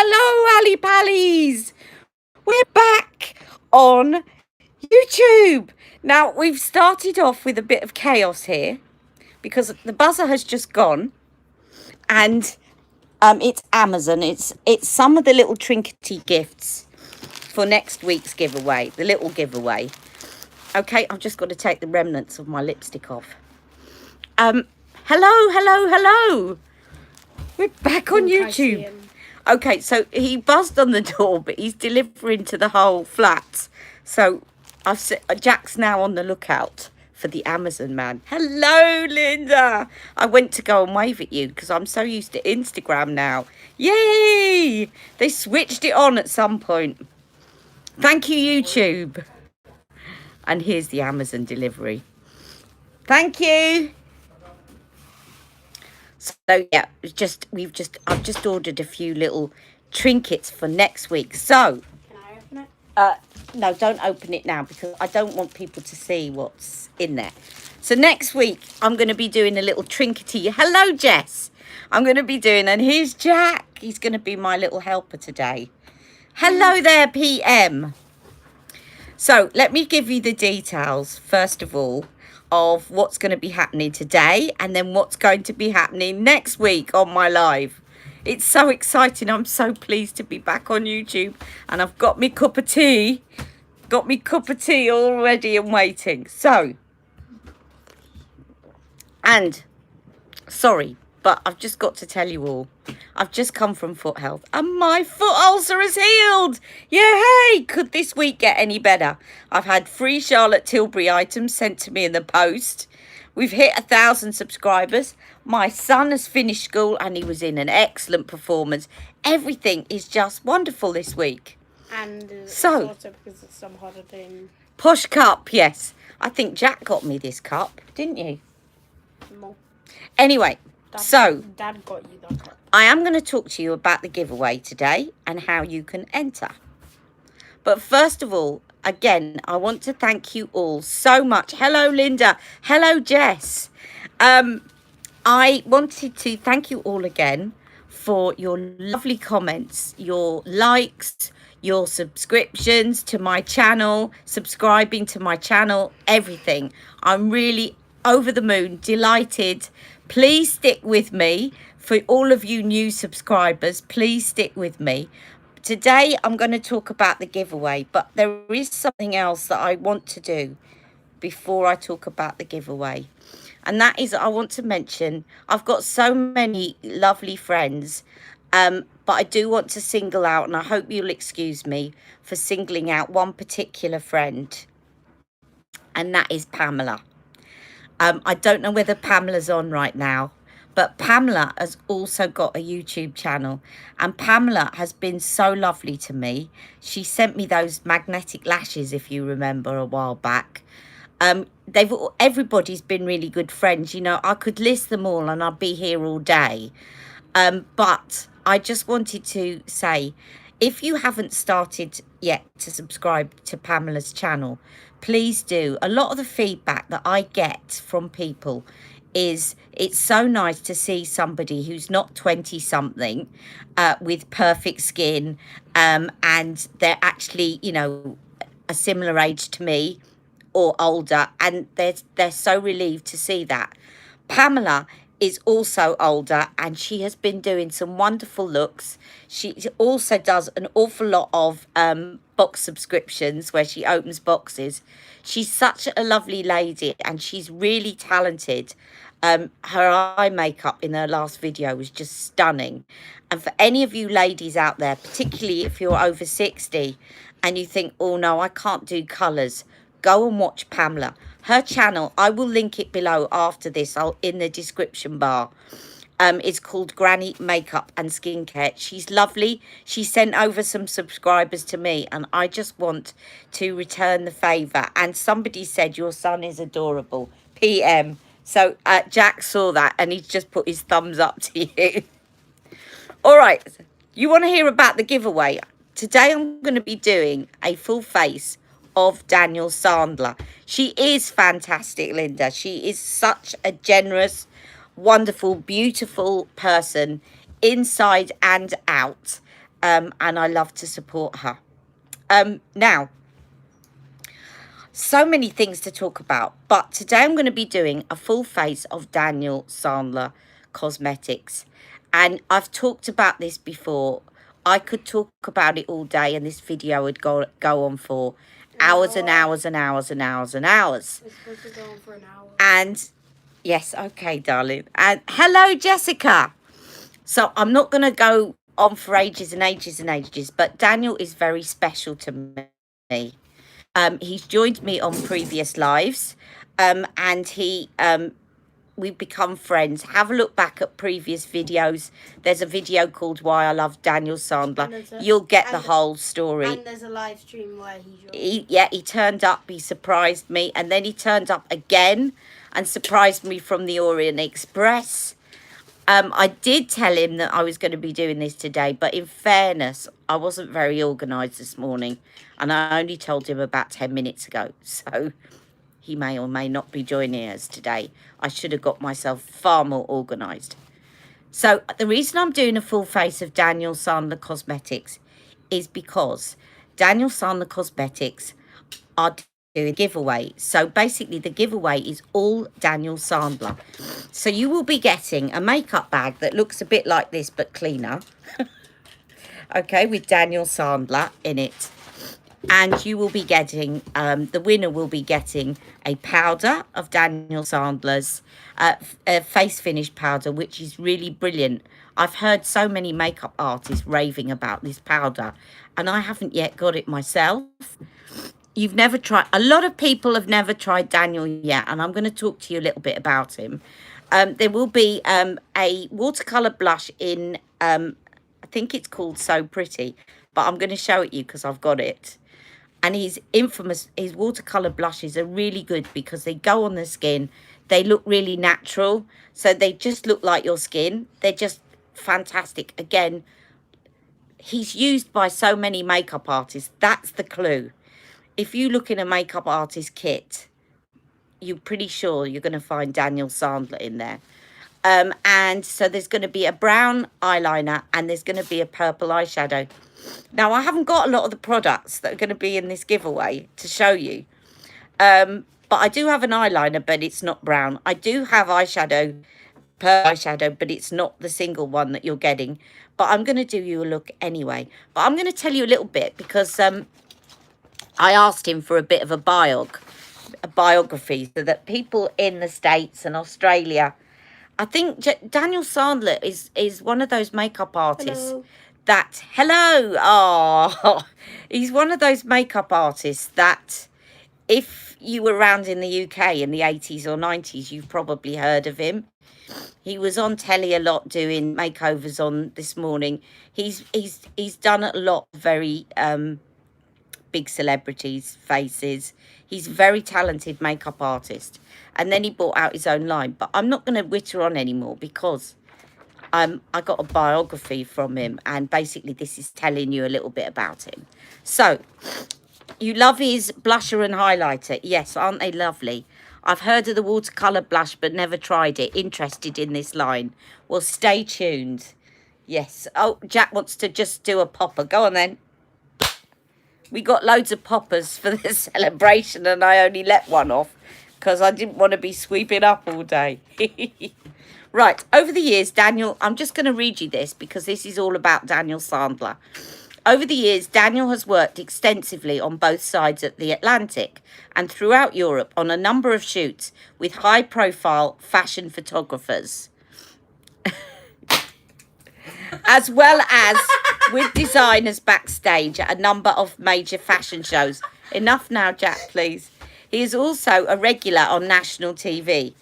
hello, Ali Pallies. We're back on YouTube. Now, we've started off with a bit of chaos here because the buzzer has just gone and it's Amazon. It's some of the little trinkety gifts for next week's giveaway, the little giveaway. Okay, I've just got to take the remnants of my lipstick off. Hello. We're back on YouTube. Okay, so he buzzed on the door, but he's delivering to the whole flat. So I've said Jack's now on the lookout for the Amazon man. Hello, Linda. I went to go and wave at you because I'm so used to Instagram now. Yay! They switched it on at some point. Thank you, YouTube. And here's the Amazon delivery. Thank you. So yeah, I've just ordered a few little trinkets for next week. So can I open it? No, don't open it now because I don't want people to see what's in there. So next week I'm going to be doing a little trinkety. Hello, Jess. I'm going to be doing, and here's Jack. He's going to be my little helper today. Hello there, PM. So let me give you the details, first of all, of what's going to be happening today and then what's going to be happening next week on my live. It's so exciting. I'm so pleased to be back on YouTube and I've got me cup of tea. Got me cup of tea all ready and waiting. So, and sorry, but I've just got to tell you all, I've just come from foot health and my foot ulcer is healed. Yay! Could this week get any better? I've had free Charlotte Tilbury items sent to me in the post. We've hit 1,000 subscribers. My son has finished school and he was in an excellent performance. Everything is just wonderful this week. And so, also because it's some holiday. Push cup, yes. I think Jack got me this cup, didn't you? No. Anyway. Dad got you that cup. I am going to talk to you about the giveaway today and how you can enter. But first of all, again, I want to thank you all so much. Hello, Linda. Hello, Jess. I wanted to thank you all again for your lovely comments, your likes, your subscriptions to my channel, subscribing to my channel, everything. I'm really over the moon, delighted. Please stick with me. For all of you new subscribers, please stick with me. Today, I'm going to talk about the giveaway, but there is something else that I want to do before I talk about the giveaway. And that is, I want to mention, I've got so many lovely friends, but I do want to single out, and I hope you'll excuse me for singling out one particular friend, and that is Pamela. I don't know whether Pamela's on right now, but Pamela has also got a YouTube channel, and Pamela has been so lovely to me. She sent me those magnetic lashes, if you remember, a while back. Everybody's been really good friends. You know, I could list them all and I'd be here all day. But I just wanted to say, if you haven't started yet to subscribe to Pamela's channel, please do. A lot of the feedback that I get from people is it's so nice to see somebody who's not 20 something with perfect skin and they're actually, you know, a similar age to me or older, and they're so relieved to see that. Pamela is also older and she has been doing some wonderful looks. She also does an awful lot of box subscriptions where she opens boxes. She's such a lovely lady and she's really talented. Her eye makeup in her last video was just stunning. And for any of you ladies out there, particularly if you're over 60 and you think, oh no, I can't do colours, go and watch Pamela. Her channel, I will link it below after this, in the description bar. It's called Granny Makeup and Skincare. She's lovely. She sent over some subscribers to me and I just want to return the favour. And somebody said your son is adorable. PM. So Jack saw that and he's just put his thumbs up to you. All right. You want to hear about the giveaway? Today I'm going to be doing a full face of Daniel Sandler. She is fantastic, Linda. She is such a generous, wonderful, beautiful person inside and out. and I love to support her. Now, so many things to talk about, but today I'm going to be doing a full face of Daniel Sandler Cosmetics. And I've talked about this before. I could talk about it all day, and this video would go on for hours and hours and hours and hours and hours. It's supposed to go on for an hour. And yes, okay, darling. And hello, Jessica. So I'm not going to go on for ages and ages and ages, but Daniel is very special to me. He's joined me on previous lives, and we've become friends. Have a look back at previous videos. There's a video called Why I Love Daniel Sandler. You'll get the whole story. And there's a live stream where he turned up, he surprised me, and then he turned up again and surprised me from the Orient Express. I did tell him that I was going to be doing this today, but in fairness, I wasn't very organised this morning, and I only told him about 10 minutes ago, so he may or may not be joining us today. I should have got myself far more organised. So the reason I'm doing a full face of Daniel Sandler Cosmetics is because Daniel Sandler Cosmetics are doing a giveaway. So basically the giveaway is all Daniel Sandler. So you will be getting a makeup bag that looks a bit like this but cleaner. Okay, with Daniel Sandler in it. And you will be getting, the winner will be getting a powder of Daniel Sandler's face finish powder, which is really brilliant. I've heard so many makeup artists raving about this powder, and I haven't yet got it myself. You've never tried, a lot of people have never tried Daniel yet, and I'm going to talk to you a little bit about him. There will be a watercolour blush in, I think it's called So Pretty, but I'm going to show it you because I've got it. And his watercolour blushes are really good because they go on the skin. They look really natural. So they just look like your skin. They're just fantastic. Again, he's used by so many makeup artists. That's the clue. If you look in a makeup artist kit, you're pretty sure you're going to find Daniel Sandler in there. And so there's going to be a brown eyeliner and there's going to be a purple eyeshadow. Now, I haven't got a lot of the products that are going to be in this giveaway to show you. But I do have an eyeliner, but it's not brown. I do have eyeshadow, purple eyeshadow, but it's not the single one that you're getting. But I'm going to do you a look anyway. But I'm going to tell you a little bit because I asked him for a bit of a biography so that people in the States and Australia, I think Daniel Sandler is one of those makeup artists. Hello. He's one of those makeup artists that if you were around in the UK in the 80s or 90s, you've probably heard of him. He was on telly a lot doing makeovers on This Morning. He's done a lot of very big celebrities' faces. He's a very talented makeup artist. And then he brought out his own line. But I'm not going to witter on anymore because I got a biography from him, and basically this is telling you a little bit about him. So, you love his blusher and highlighter. Yes, aren't they lovely? I've heard of the watercolour blush, but never tried it. Interested in this line. Well, stay tuned. Yes. Oh, Jack wants to just do a popper. Go on then. We got loads of poppers for the celebration, and I only let one off because I didn't want to be sweeping up all day. Right, over the years, Daniel, I'm just going to read you this because this is all about Daniel Sandler. Over the years, Daniel has worked extensively on both sides of the Atlantic and throughout Europe on a number of shoots with high-profile fashion photographers, as well as with designers backstage at a number of major fashion shows. Enough now, Jack, please. He is also a regular on national TV.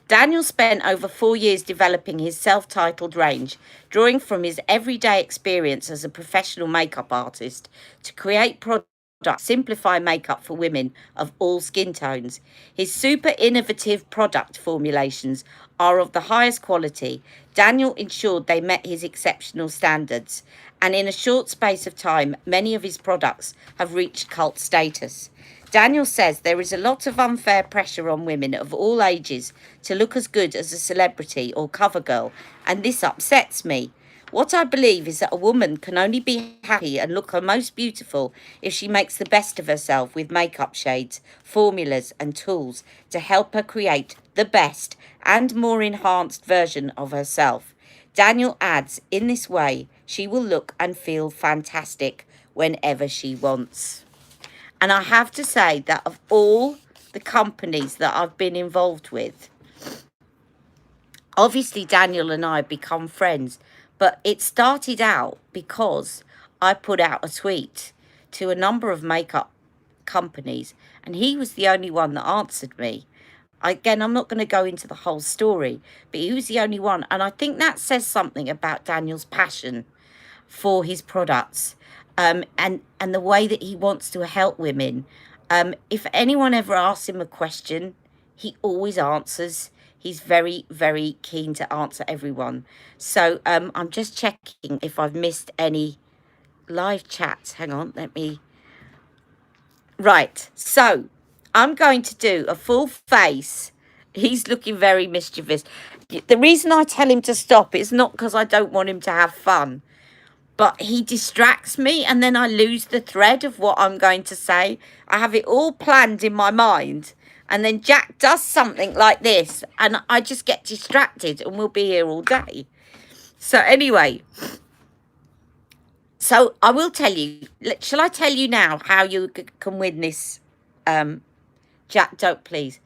Daniel spent over 4 years developing his self-titled range, drawing from his everyday experience as a professional makeup artist to create products that simplify makeup for women of all skin tones. His super innovative product formulations are of the highest quality. Daniel ensured they met his exceptional standards, and in a short space of time, many of his products have reached cult status. Daniel says there is a lot of unfair pressure on women of all ages to look as good as a celebrity or cover girl, and this upsets me. What I believe is that a woman can only be happy and look her most beautiful if she makes the best of herself with makeup shades, formulas, and tools to help her create the best and more enhanced version of herself. Daniel adds, in this way, she will look and feel fantastic whenever she wants. And I have to say that of all the companies that I've been involved with, obviously Daniel and I become friends, but it started out because I put out a tweet to a number of makeup companies and he was the only one that answered me. Again, I'm not going to go into the whole story, but he was the only one. And I think that says something about Daniel's passion for his products, and the way that he wants to help women. If anyone ever asks him a question, he always answers. He's very, very keen to answer everyone. So I'm just checking if I've missed any live chats. Hang on, let me... Right, so I'm going to do a full face. He's looking very mischievous. The reason I tell him to stop is not because I don't want him to have fun, but he distracts me and then I lose the thread of what I'm going to say. I have it all planned in my mind and then Jack does something like this and I just get distracted and we'll be here all day. So anyway, so I will tell you, shall I tell you now how you can win this? Jack, don't please.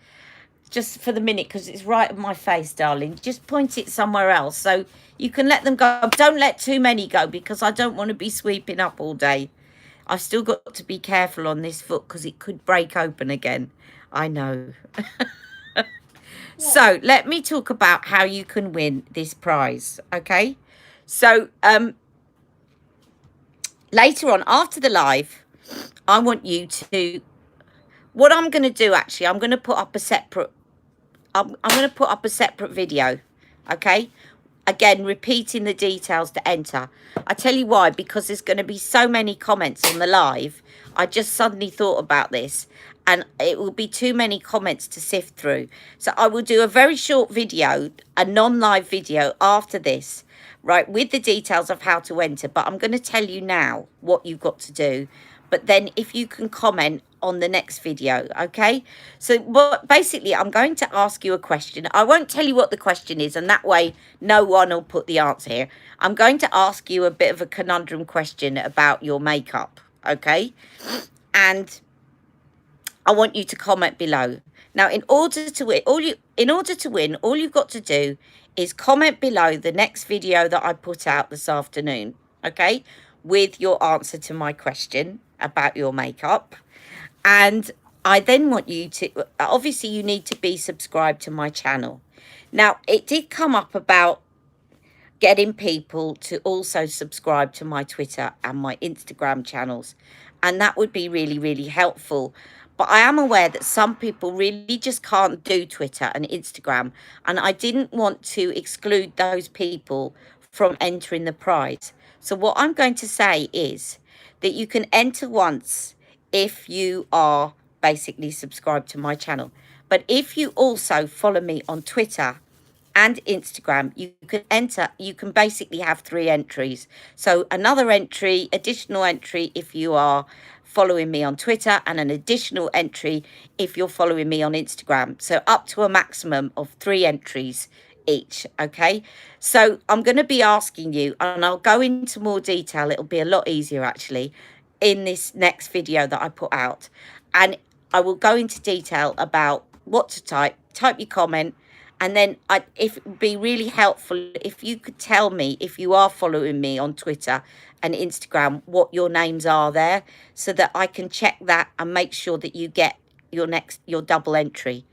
Just for the minute, because it's right on my face, darling. Just point it somewhere else so you can let them go. Don't let too many go because I don't want to be sweeping up all day. I've still got to be careful on this foot because it could break open again. I know. So let me talk about how you can win this prize, okay? So later on, after the live, I want you to... What I'm going to do, actually, I'm going to put up a separate... I'm going to put up a separate video, okay? Again, repeating the details to enter. I tell you why, because there's going to be so many comments on the live. I just suddenly thought about this, and it will be too many comments to sift through. So I will do a very short video, a non-live video after this, right, with the details of how to enter. But I'm going to tell you now what you've got to do. But then if you can comment on the next video, okay? So what basically I'm going to ask you a question. I won't tell you what the question is, and that way no one will put the answer here. I'm going to ask you a bit of a conundrum question about your makeup, okay? And I want you to comment below. Now, in order to win, all you've got to do is comment below the next video that I put out this afternoon, okay? With your answer to my question about your makeup. And I then want you to, obviously you need to be subscribed to my channel. Now, it did come up about getting people to also subscribe to my Twitter and my Instagram channels. And that would be really, really helpful. But I am aware that some people really just can't do Twitter and Instagram. And I didn't want to exclude those people from entering the prize. So what I'm going to say is that you can enter once if you are basically subscribed to my channel. But if you also follow me on Twitter and Instagram, you can enter, you can basically have 3 entries. So another entry, additional entry if you are following me on Twitter, and an additional entry if you're following me on Instagram. So up to a maximum of 3 entries each, okay? So I'm going to be asking you, and I'll go into more detail, it'll be a lot easier actually, in this next video that I put out. And I will go into detail about what to type your comment, and then if it would be really helpful if you could tell me if you are following me on Twitter and Instagram, what your names are there, so that I can check that and make sure that you get your double entry.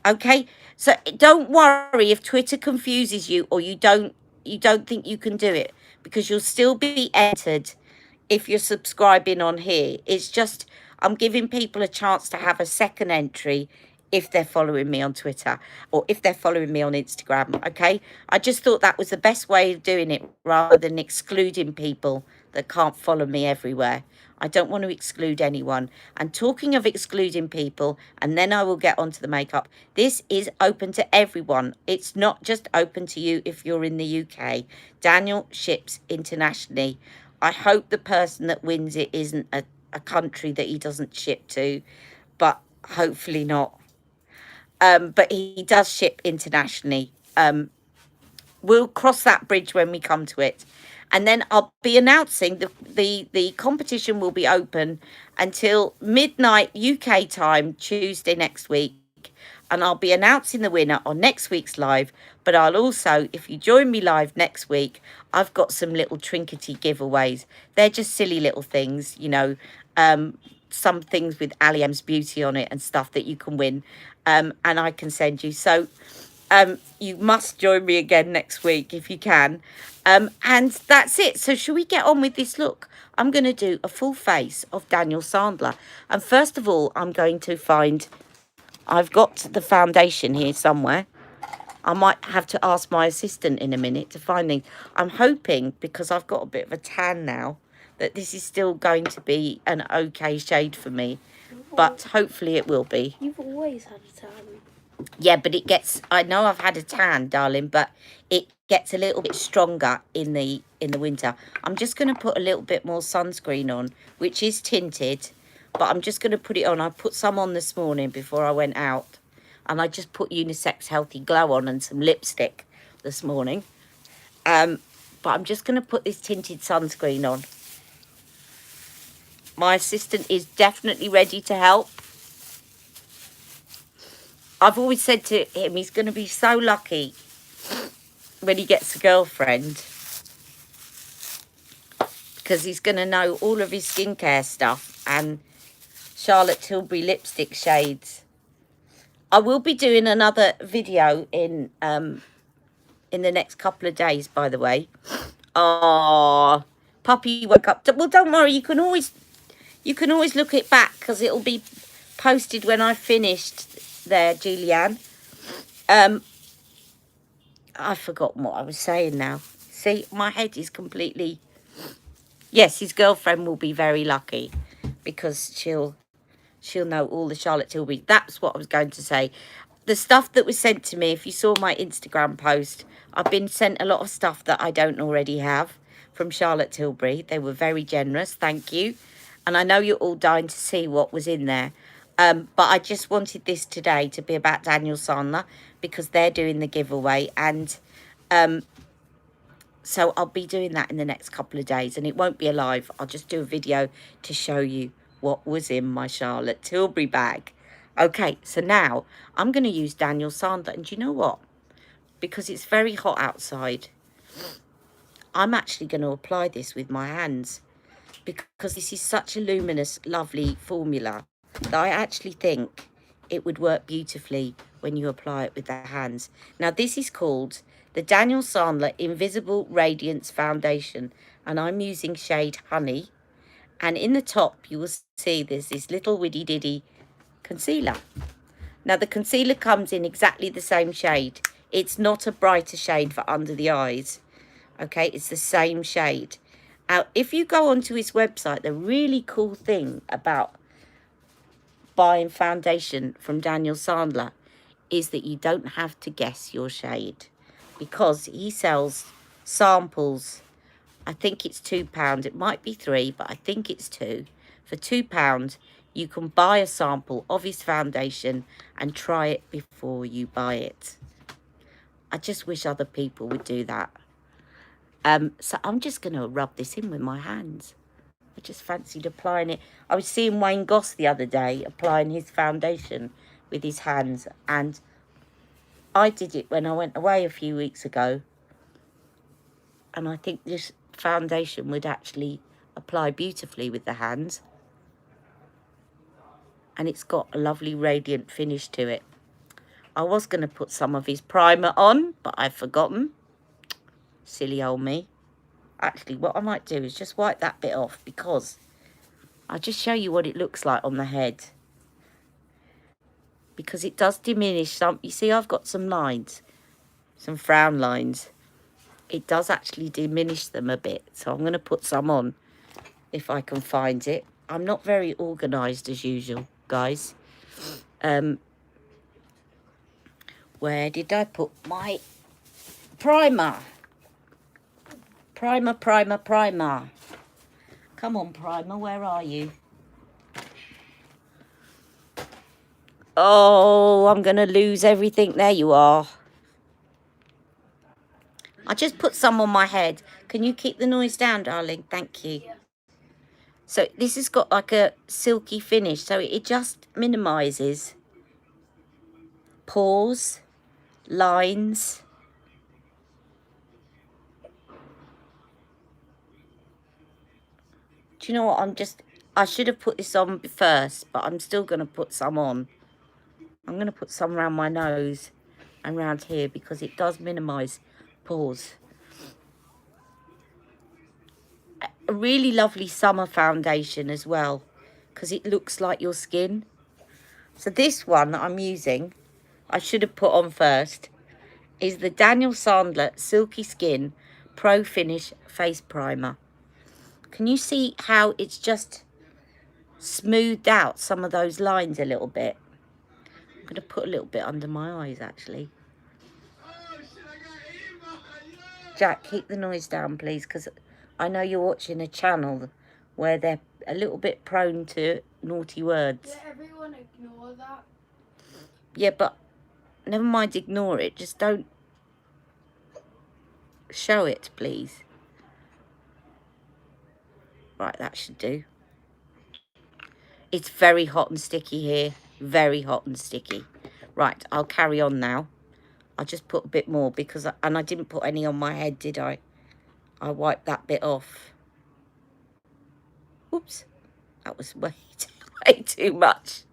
Okay, so don't worry if Twitter confuses you or you don't think you can do it, because you'll still be entered if you're subscribing on here. It's just I'm giving people a chance to have a second entry if they're following me on Twitter or if they're following me on Instagram, okay? I just thought that was the best way of doing it rather than excluding people that can't follow me everywhere. I don't want to exclude anyone. And talking of excluding people, and then I will get onto the makeup, this is open to everyone. It's not just open to you if you're in the UK. Daniel ships internationally. I hope the person that wins it isn't a country that he doesn't ship to, but hopefully not. But he does ship internationally. We'll cross that bridge when we come to it. And then I'll be announcing the competition will be open until midnight UK time, Tuesday next week. And I'll be announcing the winner on next week's live. But I'll also, if you join me live next week, I've got some little trinkety giveaways. They're just silly little things, you know, some things with Ali M's Beauty on it and stuff that you can win. And I can send you. So you must join me again next week if you can. And that's it. So shall we get on with this look? I'm going to do a full face of Daniel Sandler. And first of all, I'm going to find... I've got the foundation here somewhere. I might have to ask my assistant in a minute to find things. I'm hoping, because I've got a bit of a tan now, that this is still going to be an okay shade for me. But hopefully it will be. You've always had a tan. Yeah, but it gets... I know I've had a tan, darling, but it gets a little bit stronger in the winter. I'm just going to put a little bit more sunscreen on, which is tinted. But I'm just going to put it on. I put some on this morning before I went out. And I just put Unisex Healthy Glow on and some lipstick this morning. But I'm just going to put this tinted sunscreen on. My assistant is definitely ready to help. I've always said to him he's going to be so lucky when he gets a girlfriend. Because he's going to know all of his skincare stuff and Charlotte Tilbury lipstick shades. I will be doing another video in the next couple of days, by the way. Oh, puppy woke up. Well, don't worry. You can always look it back because it'll be posted when I've finished there, Julianne. I've forgotten what I was saying now. See, my head is completely... Yes, his girlfriend will be very lucky because she'll know all the Charlotte Tilbury. That's what I was going to say. The stuff that was sent to me, if you saw my Instagram post, I've been sent a lot of stuff that I don't already have from Charlotte Tilbury. They were very generous. Thank you. And I know you're all dying to see what was in there. But I just wanted this today to be about Daniel Sandler because they're doing the giveaway. And so I'll be doing that in the next couple of days. And it won't be a live. I'll just do a video to show you what was in my Charlotte Tilbury bag. Okay, so now I'm going to use Daniel Sandler. And do you know what? Because it's very hot outside, I'm actually going to apply this with my hands. Because this is such a luminous, lovely formula that I actually think it would work beautifully when you apply it with the hands. Now, this is called the Daniel Sandler Invisible Radiance Foundation. And I'm using shade Honey. And in the top, you will see there's this little widdy diddy concealer. Now, the concealer comes in exactly the same shade. It's not a brighter shade for under the eyes. Okay, it's the same shade. Now, if you go onto his website, the really cool thing about buying foundation from Daniel Sandler is that you don't have to guess your shade. Because he sells samples. I think it's £2. It might be £3, but I think it's £2. For £2, you can buy a sample of his foundation and try it before you buy it. I just wish other people would do that. So I'm just going to rub this in with my hands. I just fancied applying it. I was seeing Wayne Goss the other day applying his foundation with his hands. And I did it when I went away a few weeks ago. And I think this foundation would actually apply beautifully with the hands. And it's got a lovely radiant finish to it. I was going to put some of his primer on, but I've forgotten. Silly old me. Actually, what I might do is just wipe that bit off because I'll just show you what it looks like on the head. Because it does diminish some. You see, I've got some lines, some frown lines. It does actually diminish them a bit. So I'm going to put some on if I can find it. I'm not very organised as usual, guys. Where did I put my primer? Primer. Come on, primer, where are you? Oh, I'm going to lose everything. There you are. I just put some on my head. Can you keep the noise down, darling? Thank you. Yeah. So this has got like a silky finish, so it just minimises pores, lines. Do you know what? I should have put this on first, but I'm still going to put some on. I'm going to put some around my nose and around here because it does minimise pores. A really lovely summer foundation as well because it looks like your skin. So this one that I'm using, I should have put on first, is the Daniel Sandler Silky Skin Pro Finish Face Primer. Can you see how it's just smoothed out some of those lines a little bit? I'm going to put a little bit under my eyes, actually. Jack, keep the noise down, please, because I know you're watching a channel where they're a little bit prone to naughty words. Let everyone ignore that. Yeah, but never mind ignore it. Just don't show it, please. Right, that should do. It's very hot and sticky here. Very hot and sticky. Right, I'll carry on now. I'll just put a bit more because... and I didn't put any on my head, did I? I wiped that bit off. Oops. That was way too much.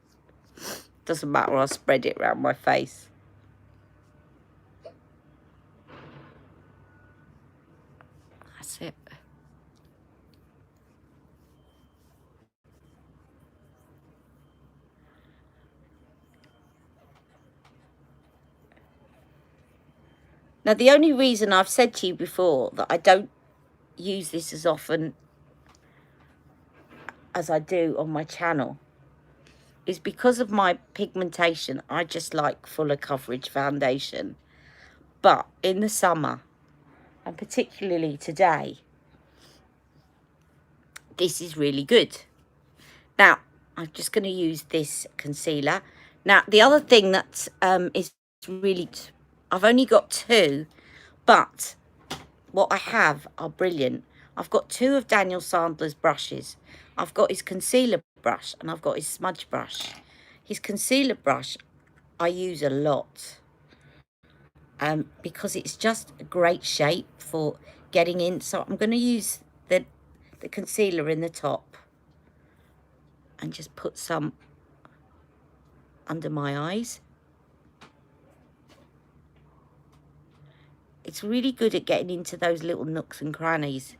Doesn't matter, I'll spread it around my face. That's it. Now, the only reason I've said to you before that I don't use this as often as I do on my channel is because of my pigmentation. I just like fuller coverage foundation. But in the summer, and particularly today, this is really good. Now, I'm just going to use this concealer. Now, the other thing that is really... I've only got two, but what I have are brilliant. I've got two of Daniel Sandler's brushes. I've got his concealer brush and I've got his smudge brush. His concealer brush I use a lot because it's just a great shape for getting in. So I'm going to use the concealer in the top and just put some under my eyes. It's really good at getting into those little nooks and crannies.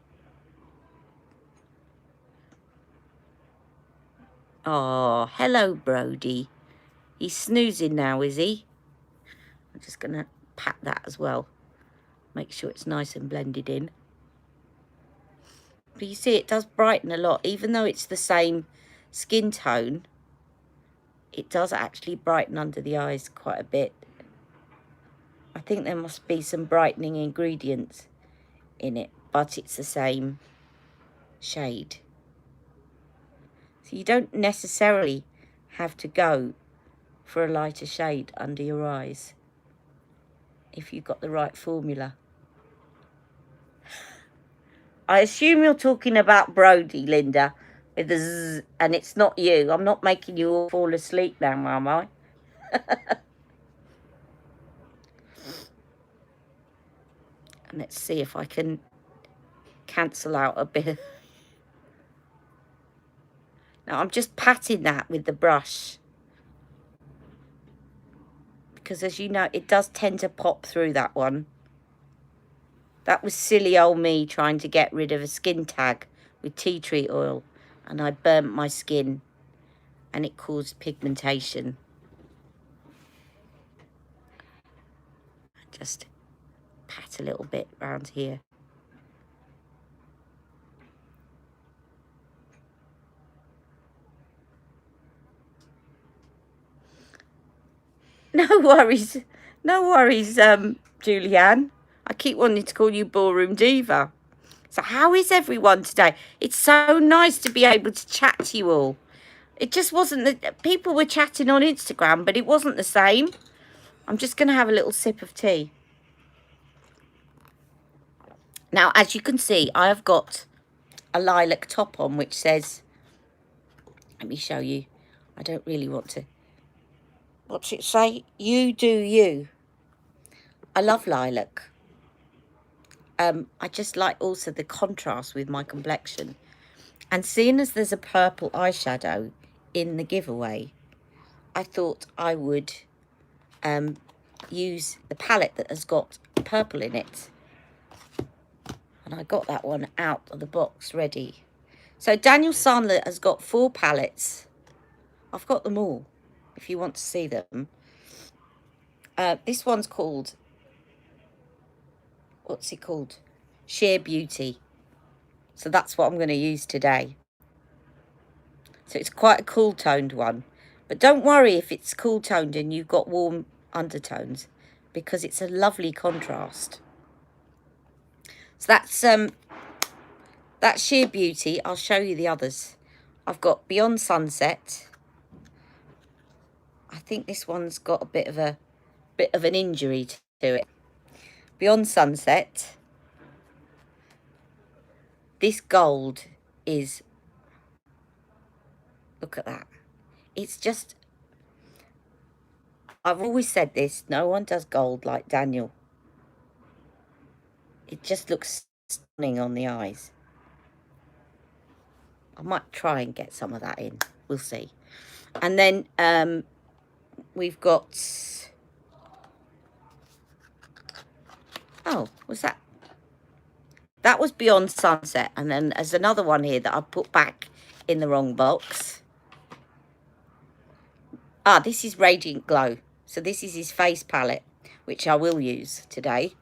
Oh, hello, Brody. He's snoozing now, is he? I'm just going to pat that as well. Make sure it's nice and blended in. But you see, it does brighten a lot. Even though it's the same skin tone, it does actually brighten under the eyes quite a bit. I think there must be some brightening ingredients in it, but it's the same shade. So you don't necessarily have to go for a lighter shade under your eyes if you've got the right formula. I assume you're talking about Brody, Linda, with the zzz, and it's not you. I'm not making you all fall asleep now, am I? And let's see if I can cancel out a bit. Now, I'm just patting that with the brush. Because as you know, it does tend to pop through that one. That was silly old me trying to get rid of a skin tag with tea tree oil. And I burnt my skin. And it caused pigmentation. Just pat a little bit around here. No worries. No worries, Julianne. I keep wanting to call you Ballroom Diva. So how is everyone today? It's so nice to be able to chat to you all. It just wasn't that people were chatting on Instagram, but it wasn't the same. I'm just going to have a little sip of tea. Now, as you can see, I have got a lilac top on, which says, let me show you. I don't really want to. What's it say? You do you. I love lilac. I just like also the contrast with my complexion. And seeing as there's a purple eyeshadow in the giveaway, I thought I would use the palette that has got purple in it. And I got that one out of the box ready. So Daniel Sandler has got 4 palettes. I've got them all, if you want to see them. This one's called, what's it called? Sheer Beauty. So that's what I'm going to use today. So it's quite a cool toned one. But don't worry if it's cool toned and you've got warm undertones, because it's a lovely contrast. So that's Sheer Beauty. I'll show you the others. I've got Beyond Sunset. I think this one's got a bit of an injury to it. Beyond Sunset. This gold is, look at that. It's just, I've always said this, no one does gold like Daniel. It just looks stunning on the eyes. I might try and get some of that in. We'll see. And then we've got, oh, was that? That was Beyond Sunset. And then there's another one here that I put back in the wrong box. Ah, this is Radiant Glow. So this is his face palette, which I will use today.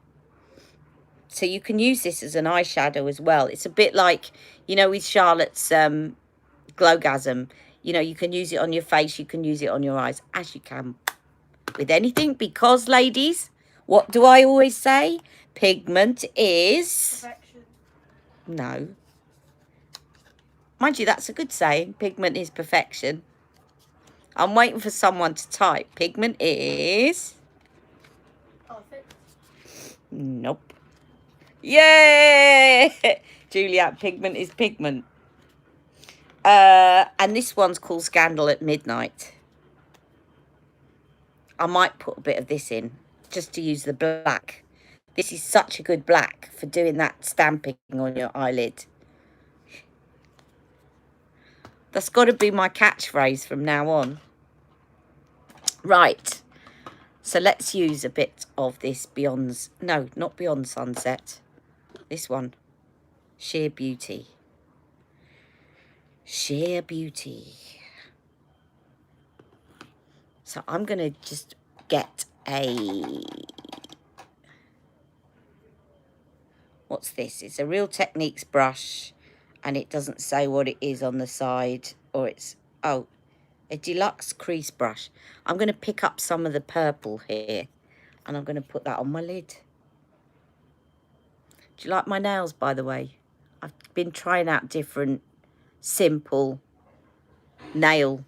So you can use this as an eyeshadow as well. It's a bit like, you know, with Charlotte's Glowgasm. You know, you can use it on your face, you can use it on your eyes, as you can with anything. Because, ladies, what do I always say? Pigment is... Perfection. No. Mind you, that's a good saying. Pigment is perfection. I'm waiting for someone to type. Pigment is... Perfect. Nope. Yay! Juliet, pigment is pigment. And this one's called Scandal at Midnight. I might put a bit of this in, just to use the black. This is such a good black for doing that stamping on your eyelid. That's got to be my catchphrase from now on. Right. So let's use a bit of this Beyond... No, not Beyond Sunset. This one. Sheer Beauty. Sheer Beauty. So I'm going to just get a... What's this? It's a Real Techniques brush, and it doesn't say what it is on the side, or it's... Oh, a deluxe crease brush. I'm going to pick up some of the purple here, and I'm going to put that on my lid. Do you like my nails, by the way? I've been trying out different simple nail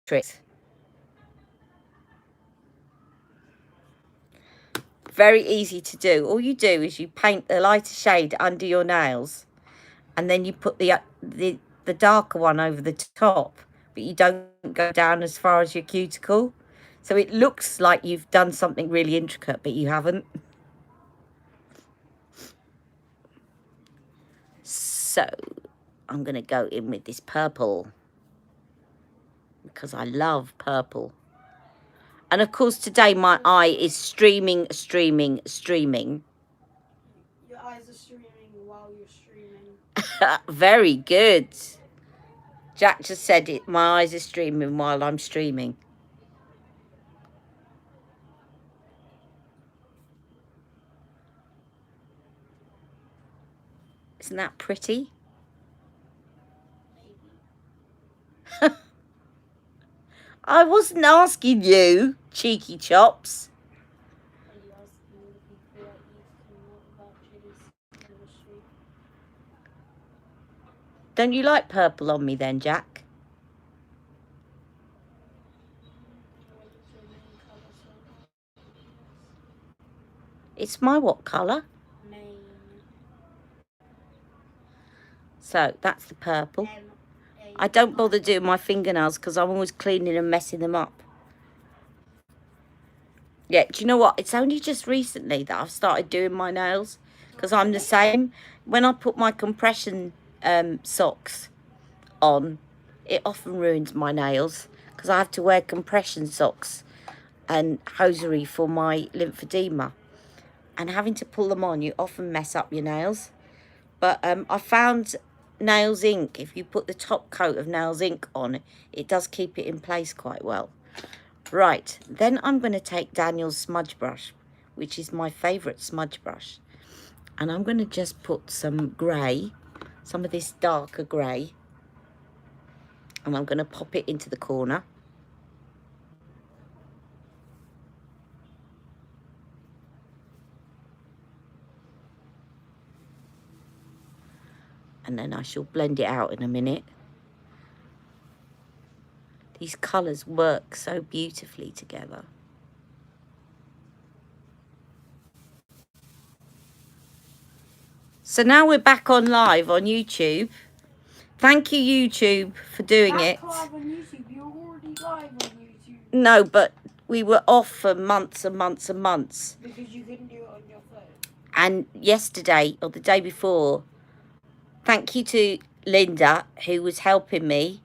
tricks. Very easy to do. All you do is you paint the lighter shade under your nails, and then you put the darker one over the top, but you don't go down as far as your cuticle. So it looks like you've done something really intricate, but you haven't. So I'm going to go in with this purple, because I love purple. And of course today my eye is streaming. Your eyes are streaming while you're streaming. Very good. Jack just said it. My eyes are streaming while I'm streaming. Isn't that pretty? I wasn't asking you. Cheeky chops. Are you asking the people that you can know about Jenny's chemistry? Don't you like purple on me then, Jack? What is your main color, sir? It's my what colour? Main. So that's the purple. M-A. I don't bother doing my fingernails because I'm always cleaning and messing them up. Yeah, do you know what? It's only just recently that I've started doing my nails because I'm the same. When I put my compression socks on, it often ruins my nails because I have to wear compression socks and hosiery for my lymphedema. And having to pull them on, you often mess up your nails. But I found Nails Ink, if you put the top coat of Nails Ink on, it does keep it in place quite well. Right, then I'm going to take Daniel's smudge brush, which is my favourite smudge brush. And I'm going to just put some grey, some of this darker grey. And I'm going to pop it into the corner. And then I shall blend it out in a minute. These colours work so beautifully together. So now we're back on live on YouTube. Thank you, YouTube, for doing it. Live on YouTube. You're already live on YouTube. No, but we were off for months and months and months. Because you couldn't do it on your phone. And yesterday, or the day before, thank you to Linda, who was helping me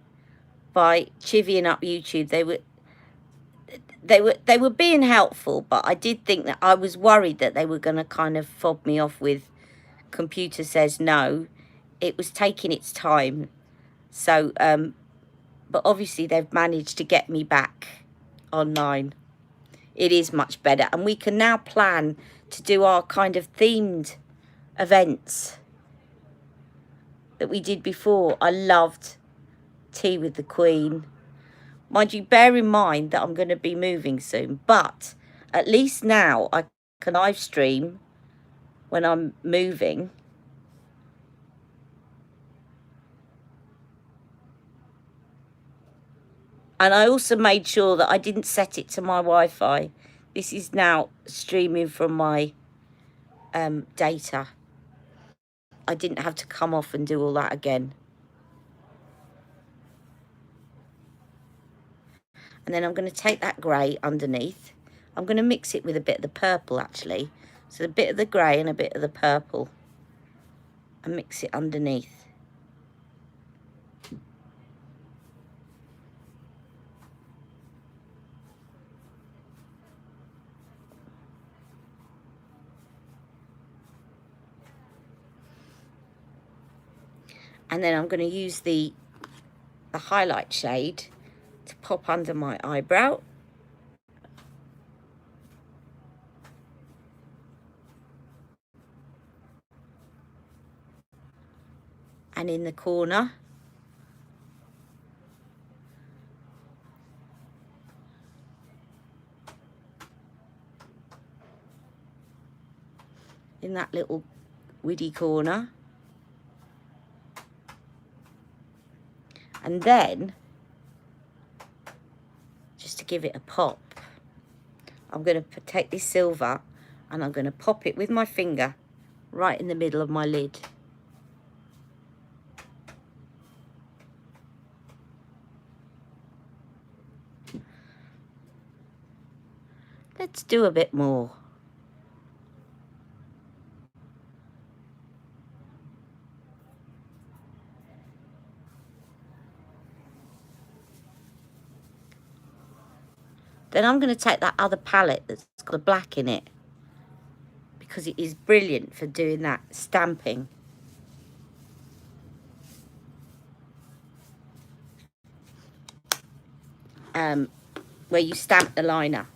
by chivying up YouTube. They were being helpful, but I did think that I was worried that they were going to kind of fob me off with computer says no. It was taking its time. So, but obviously they've managed to get me back online. It is much better. And we can now plan to do our kind of themed events that we did before. I loved Tea with the Queen. Mind you, bear in mind that I'm going to be moving soon. But at least now I can live stream when I'm moving. And I also made sure that I didn't set it to my Wi-Fi. This is now streaming from my data. I didn't have to come off and do all that again. And then I'm going to take that grey underneath. I'm going to mix it with a bit of the purple, actually. So a bit of the grey and a bit of the purple. And mix it underneath. And then I'm going to use the highlight shade to pop under my eyebrow. And in the corner. In that little widdy corner. And then, just to give it a pop, I'm going to take this silver and I'm going to pop it with my finger right in the middle of my lid. Let's do a bit more. Then I'm going to take that other palette that's got the black in it, because it is brilliant for doing that stamping. Where you stamp the liner.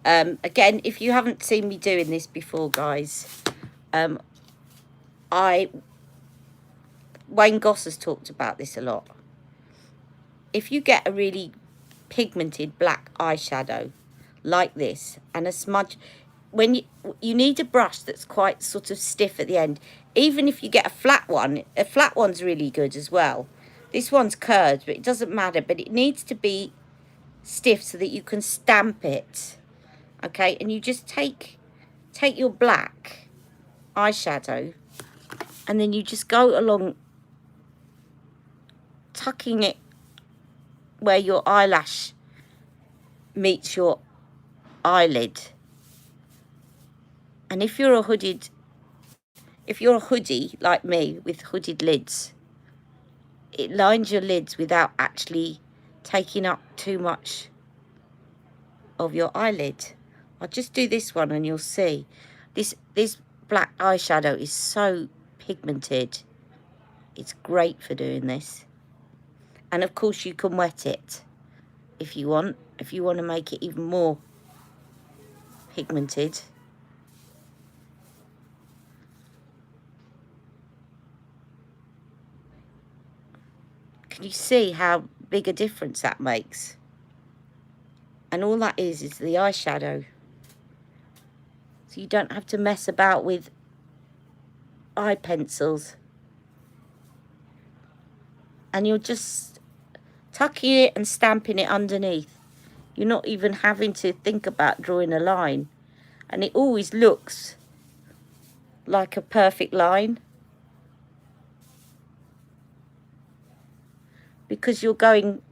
Again, if you haven't seen me doing this before, guys, Wayne Goss has talked about this a lot. If you get a really pigmented black eyeshadow like this, and a smudge. When you need a brush that's quite sort of stiff at the end. Even if you get a flat one's really good as well. This one's curved, but it doesn't matter, but it needs to be stiff so that you can stamp it. Okay, and you just take your black eyeshadow, and then you just go along tucking it where your eyelash meets your eyelid. And if you're a hoodie like me with hooded lids, it lines your lids without actually taking up too much of your eyelid. I'll just do this one and you'll see. This black eyeshadow is so pigmented. It's great for doing this. And of course you can wet it if you want to make it even more pigmented. Can you see how big a difference that makes? And all that is the eyeshadow. So you don't have to mess about with eye pencils. And you're just tucking it and stamping it underneath. You're not even having to think about drawing a line. And it always looks like a perfect line, because you're going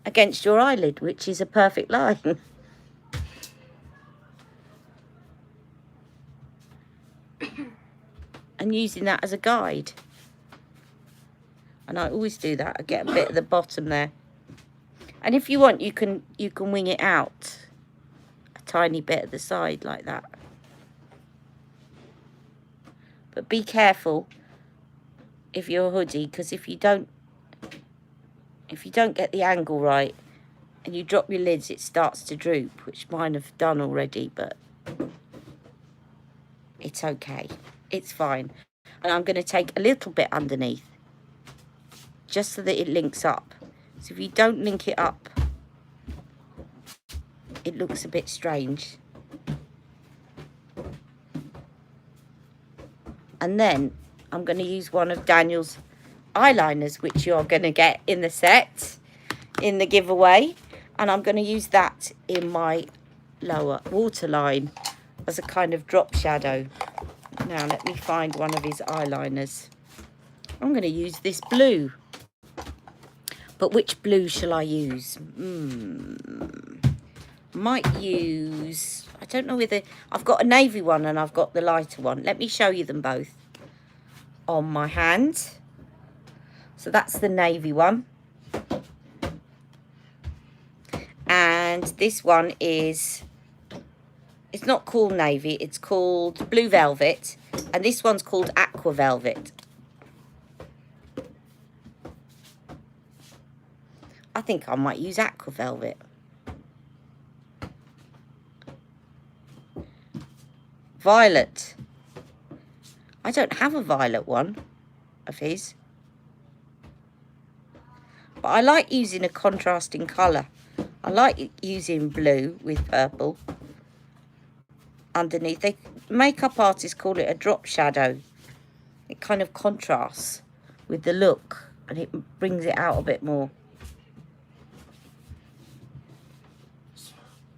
against your eyelid, which is a perfect line. And using that as a guide. And I always do that. I get a bit at the bottom there. And if you want, you can wing it out a tiny bit at the side like that. But be careful if you're a hoodie, because if you don't get the angle right and you drop your lids, it starts to droop, which mine have done already, but it's okay. It's fine. And I'm going to take a little bit underneath, just so that it links up. So if you don't link it up, it looks a bit strange. And then I'm going to use one of Daniel's eyeliners, which you're going to get in the set, in the giveaway. And I'm going to use that in my lower waterline as a kind of drop shadow. Now let me find one of his eyeliners. I'm going to use this blue. But which blue shall I use? Might use, I don't know whether, I've got a navy one and I've got the lighter one. Let me show you them both on my hand. So that's the navy one. And this one is, it's not called navy, it's called blue velvet. And this one's called aqua velvet. I think I might use aqua velvet. Violet. I don't have a violet one of his. But I like using a contrasting colour. I like using blue with purple underneath. Makeup artists call it a drop shadow. It kind of contrasts with the look and it brings it out a bit more.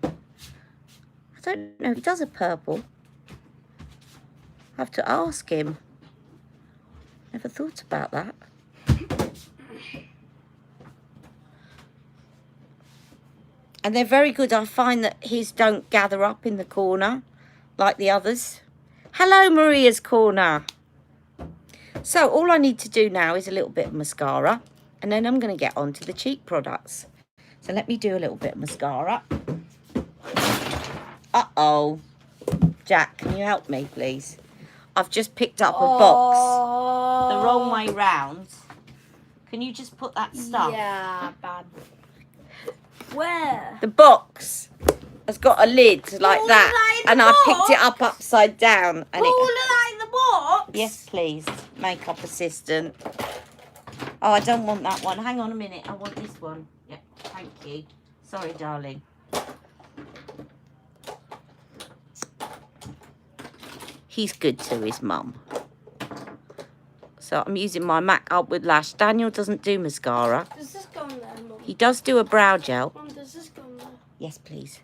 I don't know if he does a purple. I have to ask him. Never thought about that. And they're very good. I find that his don't gather up in the corner like the others. Hello, Maria's Corner. So all I need to do now is a little bit of mascara. And then I'm going to get on to the cheek products. So let me do a little bit of mascara. Uh-oh. Jack, can you help me, please? I've just picked up a box the wrong way round. Can you just put that stuff? Yeah, bad. Where? The box has got a lid like that, and I picked it up upside down. And like the box? Yes, please, makeup assistant. Oh, I don't want that one. Hang on a minute. I want this one. Yep, thank you. Sorry, darling. He's good to his mum. So I'm using my MAC Upward Lash. Daniel doesn't do mascara. Does this go in there, Mum? He does do a brow gel. Mum, does this go in there? Yes, please.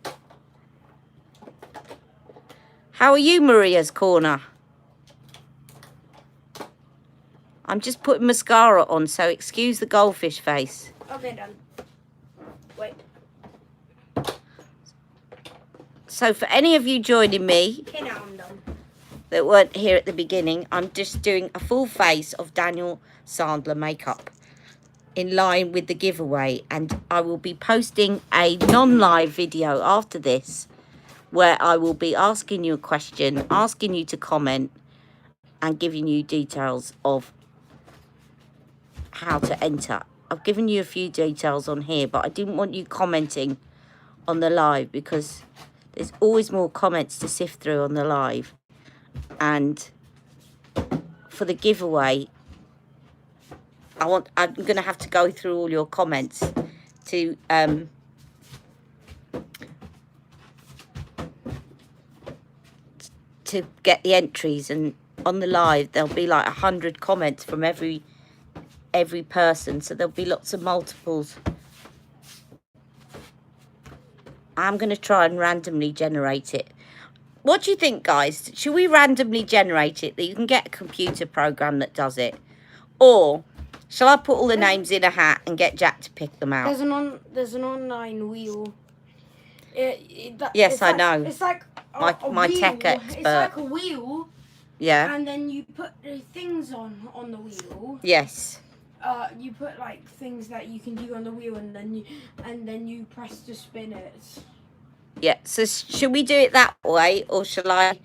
How are you, Maria's Corner? I'm just putting mascara on, so excuse the goldfish face. Okay, done. Wait. So for any of you joining me Okay, now I'm done. that weren't here at the beginning, I'm just doing a full face of Daniel Sandler makeup in line with the giveaway, and I will be posting a non-live video after this where I will be asking you a question, asking you to comment, and giving you details of how to enter. I've given you a few details on here, but I didn't want you commenting on the live because there's always more comments to sift through on the live. And for the giveaway, I'm going to have to go through all your comments to get the entries, and on the live there'll be like 100 comments from every person, so there'll be lots of multiples. I'm going to try and randomly generate it. What do you think, guys? Should we randomly generate it? That you can get a computer program that does it, or shall I put all the names in a hat and get Jack to pick them out? There's an online wheel. Yes, I know. It's like my wheel. tech expert. It's like a wheel. Yeah. And then you put the things on the wheel. Yes. You put like things that you can do on the wheel, and then you press to spin it. Yeah. So should we do it that way, or shall I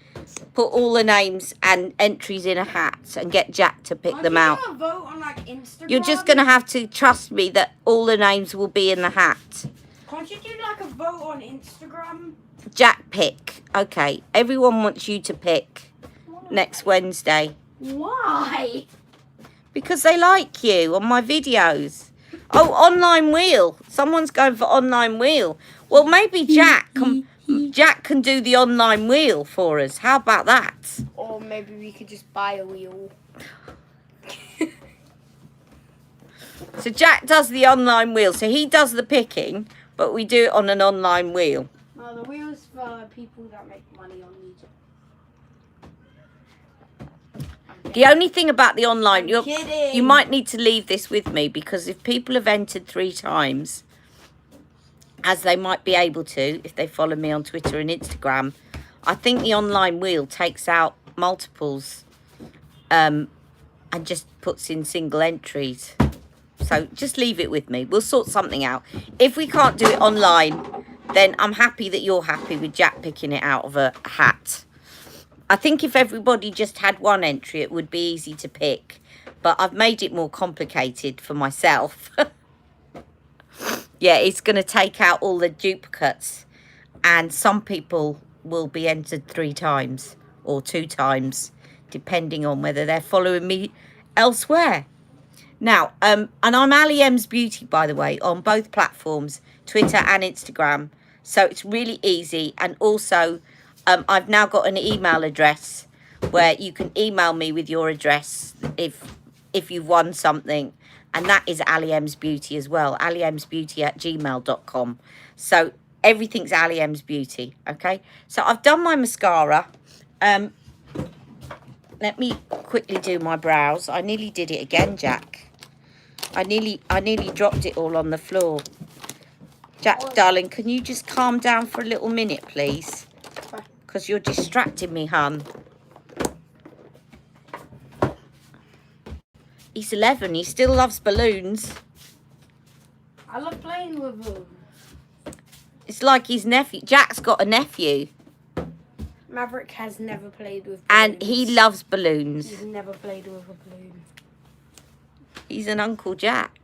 put all the names and entries in a hat and get Jack to pick them out? Do a vote on like Instagram? You're just going to have to trust me that all the names will be in the hat. Can't you do like a vote on Instagram? Jack pick. Okay. Everyone wants you to pick next Wednesday. Why? Because they like you on my videos. Oh, online wheel. Someone's going for online wheel. Well, maybe Jack can do the online wheel for us. How about that? Or maybe we could just buy a wheel. So Jack does the online wheel. So he does the picking, but we do it on an online wheel. No, the wheel's for people that make money on YouTube. The only thing about the online, kidding. you might need to leave this with me, because if people have entered 3 times, as they might be able to if they follow me on Twitter and Instagram, I think the online wheel takes out multiples and just puts in single entries. So just leave it with me. We'll sort something out. If we can't do it online, then I'm happy that you're happy with Jack picking it out of a hat. I think if everybody just had one entry, it would be easy to pick. But I've made it more complicated for myself. Yeah, it's going to take out all the duplicates. And some people will be entered 3 times or 2 times, depending on whether they're following me elsewhere. Now, and I'm Ali M's Beauty, by the way, on both platforms, Twitter and Instagram. So it's really easy. And also, I've now got an email address where you can email me with your address if you've won something. And that is Ali M's Beauty as well. aliemsbeauty@gmail.com. So everything's Ali M's Beauty. Okay. So I've done my mascara. Let me quickly do my brows. I nearly did it again, Jack. I nearly dropped it all on the floor. Jack, darling, can you just calm down for a little minute, please? Because you're distracting me, hun. He's 11. He still loves balloons. I love playing with them. It's like his nephew. Jack's got a nephew. Maverick has never played with balloons. And he loves balloons. He's never played with a balloon. He's an Uncle Jack.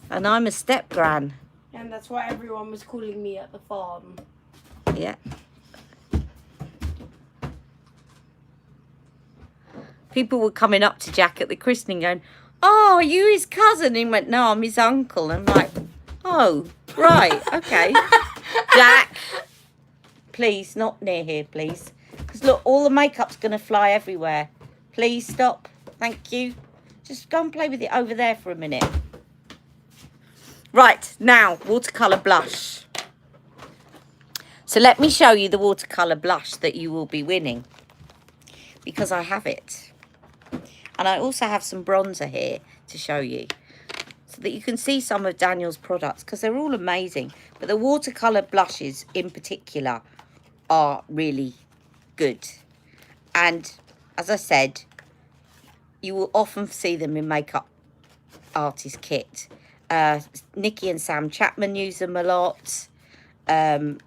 And I'm a step-gran. And that's why everyone was calling me at the farm. Yeah. People were coming up to Jack at the christening going, "Oh, are you his cousin?" And he went, "No, I'm his uncle." And I'm like, "Oh, Right, okay. Jack, please, not near here, please. Because look, all the makeup's going to fly everywhere. Please stop. Thank you. Just go and play with it over there for a minute. Right, now, watercolour blush. So let me show you the watercolour blush that you will be winning. Because I have it. And I also have some bronzer here to show you. So that you can see some of Daniel's products. Because they're all amazing. But the watercolour blushes in particular are really good. And as I said, you will often see them in makeup artist kit. Nikki and Sam Chapman use them a lot. They're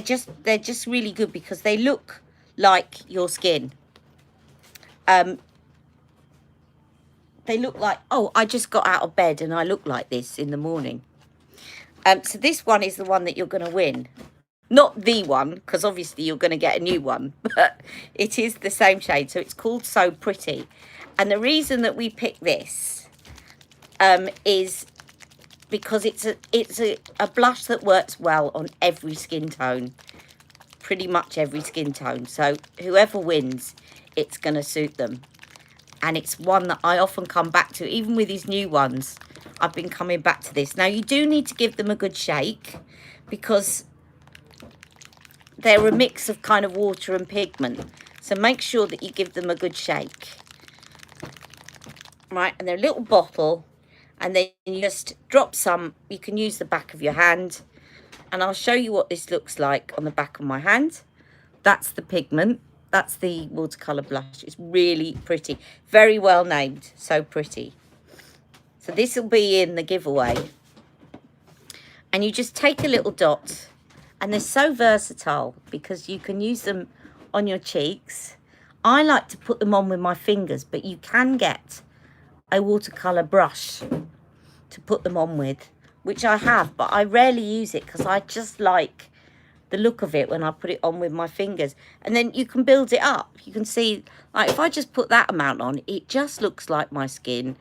just really good because they look like your skin. They look like, oh, I just got out of bed and I look like this in the morning. So this one is the one that you're going to win. Not the one, because obviously you're going to get a new one, but it is the same shade. So it's called So Pretty. And the reason that we picked this is because it's a blush that works well on every skin tone. Pretty much every skin tone. So whoever wins, it's going to suit them. And it's one that I often come back to, even with these new ones. I've been coming back to this. Now, you do need to give them a good shake because they're a mix of kind of water and pigment. So make sure that you give them a good shake. Right, and they're a little bottle. And then you just drop some. You can use the back of your hand. And I'll show you what this looks like on the back of my hand. That's the pigment. That's the watercolour blush. It's really pretty. Very well named. So Pretty. So this will be in the giveaway. And you just take a little dot. And they're so versatile because you can use them on your cheeks. I like to put them on with my fingers, but you can get a watercolour brush to put them on with, which I have, but I rarely use it because I just like the look of it when I put it on with my fingers. And then you can build it up. You can see, like, if I just put that amount on, it just looks like my skin.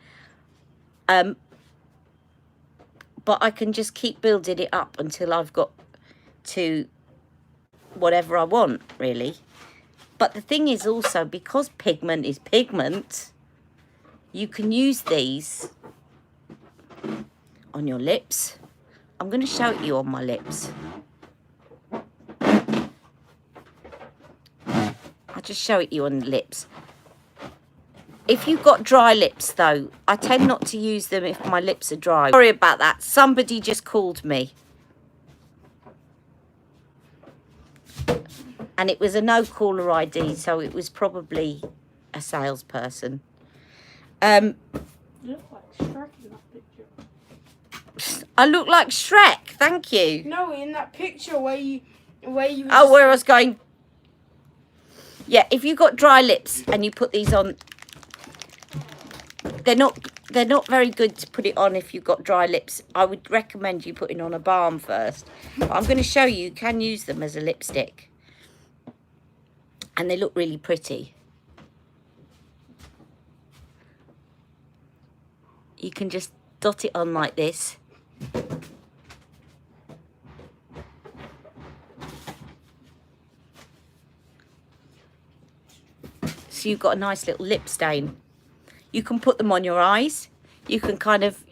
But I can just keep building it up until I've got to whatever I want, really. But the thing is also, because pigment is pigment, you can use these on your lips. I'm going to show it you on my lips. I'll just show it you on the lips. If you've got dry lips, though, I tend not to use them if my lips are dry. Sorry about that. Somebody just called me. And it was a no caller ID, so it was probably a salesperson. You look like Shrek in that picture. I look like Shrek, thank you. No, in that picture where you Oh, where I was going. Yeah, if you've got dry lips and you put these on, they're not very good to put it on if you've got dry lips. I would recommend you putting on a balm first. But I'm going to show you can use them as a lipstick. And they look really pretty. You can just dot it on like this. So you've got a nice little lip stain. You can put them on your eyes. You can kind of,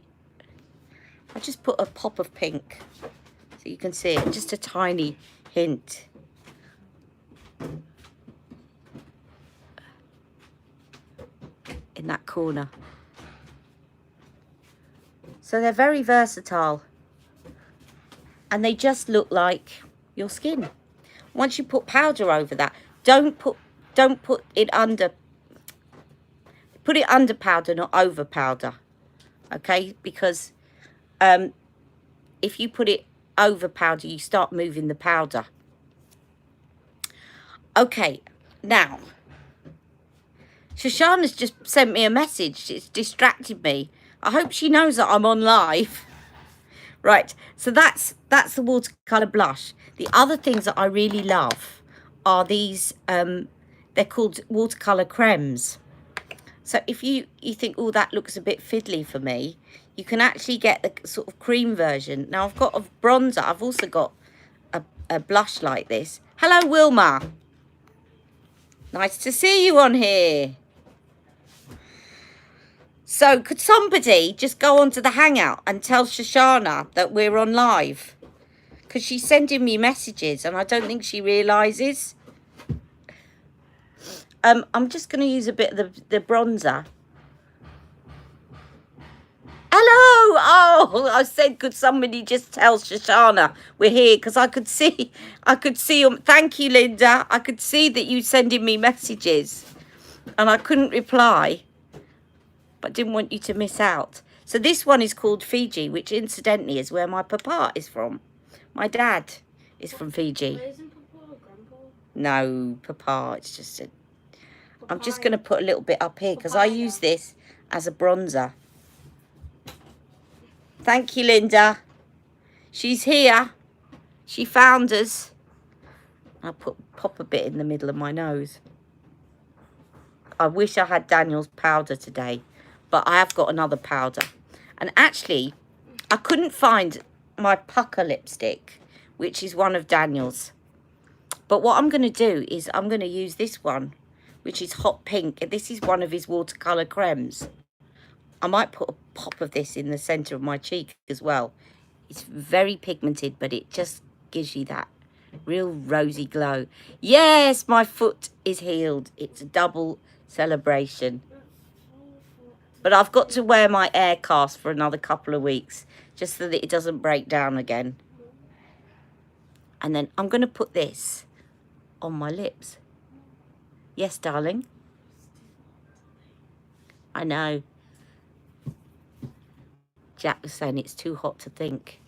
I just put a pop of pink so you can see it, just a tiny hint. In that corner. So they're very versatile. And they just look like your skin. Once you put powder over that, don't put it under. Put it under powder, not over powder. Okay? Because if you put it over powder, you start moving the powder. Okay, now Shoshana's just sent me a message. It's distracted me. I hope she knows that I'm on live. Right, so that's the watercolour blush. The other things that I really love are these, they're called watercolour cremes. So if you think, oh, that looks a bit fiddly for me, you can actually get the sort of cream version. Now I've got a bronzer. I've also got a blush like this. Hello, Wilma. Nice to see you on here. So could somebody just go onto the Hangout and tell Shoshana that we're on live? Because she's sending me messages and I don't think she realises. I'm just going to use a bit of the bronzer. Hello! Oh, I said, could somebody just tell Shoshana we're here? Because I could see. Thank you, Linda. I could see that you sending me messages, and I couldn't reply, but didn't want you to miss out. So this one is called Fiji, which incidentally is where my papa is from. My dad is from Fiji. Isn't Papa a grandpa? No, papa. It's just a. I'm just going to put a little bit up here because I use this as a bronzer. Thank you, Linda. She's here. She found us. I'll pop a bit in the middle of my nose. I wish I had Daniel's powder today, but I have got another powder. And actually, I couldn't find my pucker lipstick, which is one of Daniel's. But what I'm going to do is I'm going to use this one, which is hot pink. This is one of his watercolour cremes. I might put a pop of this in the centre of my cheek as well. It's very pigmented, but it just gives you that real rosy glow. Yes, my foot is healed. It's a double celebration. But I've got to wear my air cast for another couple of weeks, just so that it doesn't break down again. And then I'm going to put this on my lips. Yes, darling. I know. Jack was saying it's too hot to think.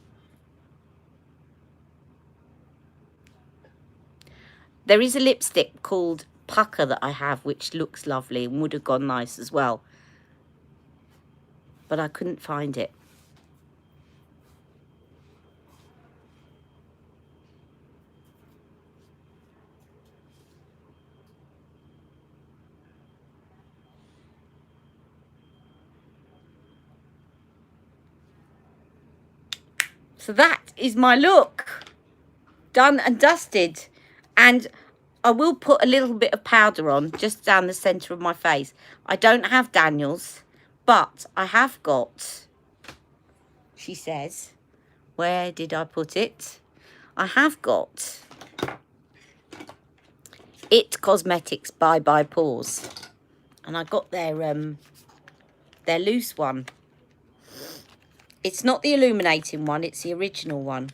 There is a lipstick called Pucker that I have, which looks lovely and would have gone nice as well. But I couldn't find it. So that is my look. Done and dusted. And I will put a little bit of powder on just down the centre of my face. I don't have Daniel's, but I have got, she says, where did I put it? I have got It Cosmetics Bye Bye Pores. And I got their loose one. It's not the illuminating one, it's the original one.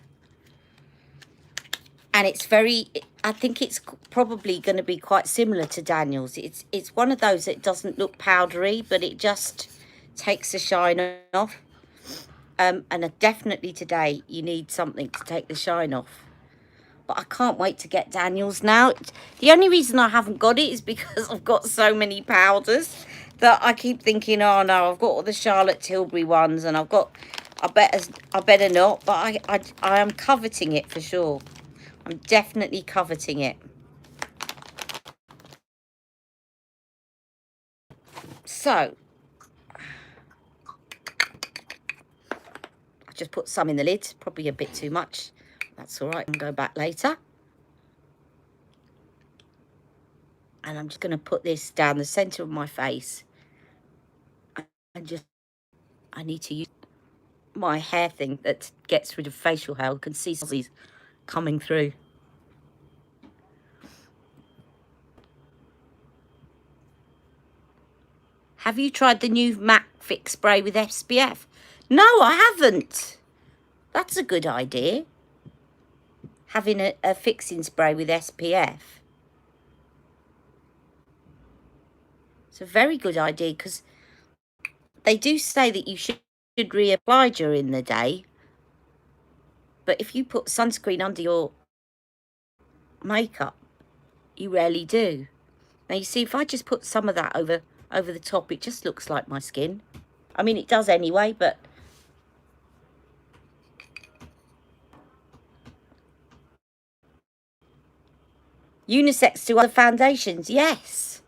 And it's very, I think it's probably going to be quite similar to Daniel's. It's one of those that doesn't look powdery, but it just takes the shine off. And definitely today, you need something to take the shine off. But I can't wait to get Daniel's now. The only reason I haven't got it is because I've got so many powders that I keep thinking, oh no, I've got all the Charlotte Tilbury ones, and I've got, I better not. But I am coveting it for sure. I'm definitely coveting it. So, I just put some in the lid, probably a bit too much. That's all right, I can go back later. And I'm just going to put this down the centre of my face. And just, I need to use my hair thing that gets rid of facial hair. You can see these coming through. Have you tried the new MAC Fix spray with SPF? No, I haven't. That's a good idea. Having a fixing spray with SPF. It's a very good idea because they do say that you should reapply during the day. But if you put sunscreen under your makeup, you rarely do. Now you see, if I just put some of that over the top, it just looks like my skin. I mean, it does anyway, but unisex to other foundations, yes.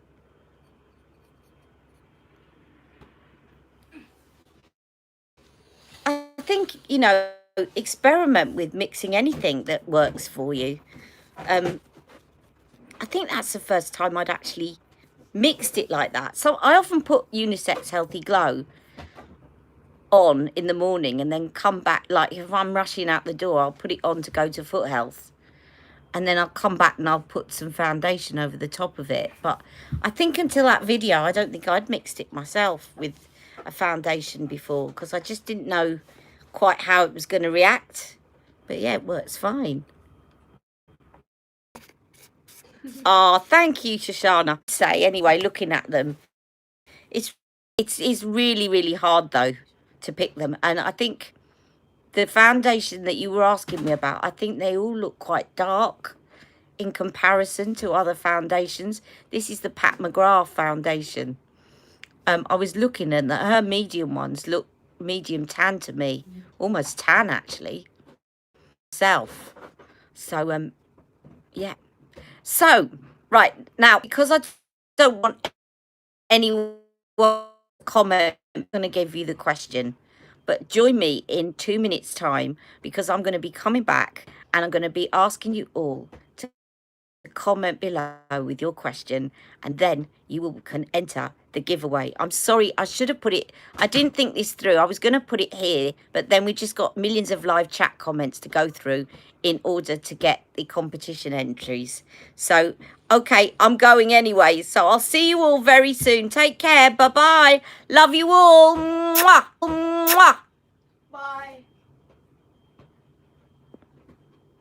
think, you know, experiment with mixing anything that works for you. I think that's the first time I'd actually mixed it like that. So I often put Unisex Healthy Glow on in the morning and then come back, like if I'm rushing out the door, I'll put it on to go to Foot Health, and then I'll come back and I'll put some foundation over the top of it. But I think until that video, I don't think I'd mixed it myself with a foundation before, because I just didn't know quite how it was going to react. But yeah, it works fine. Oh, thank you, Shoshana. Say anyway, looking at them, it's really, really hard though to pick them. And I think the foundation that you were asking me about, I think they all look quite dark in comparison to other foundations. This is the Pat McGrath foundation. I was looking and her medium ones look medium tan to me, almost tan actually. Self. So yeah. So right now, because I don't want anyone to comment, I'm going to give you the question. But join me in 2 minutes time, because I'm going to be coming back and I'm going to be asking you all to comment below with your question, and then you can enter the giveaway. I'm sorry, I should have put it, I didn't think this through. I was going to put it here, but then we just got millions of live chat comments to go through in order to get the competition entries. So okay, I'm going anyway, so I'll see you all very soon. Take care. Bye bye. Love you all. Mwah. Mwah.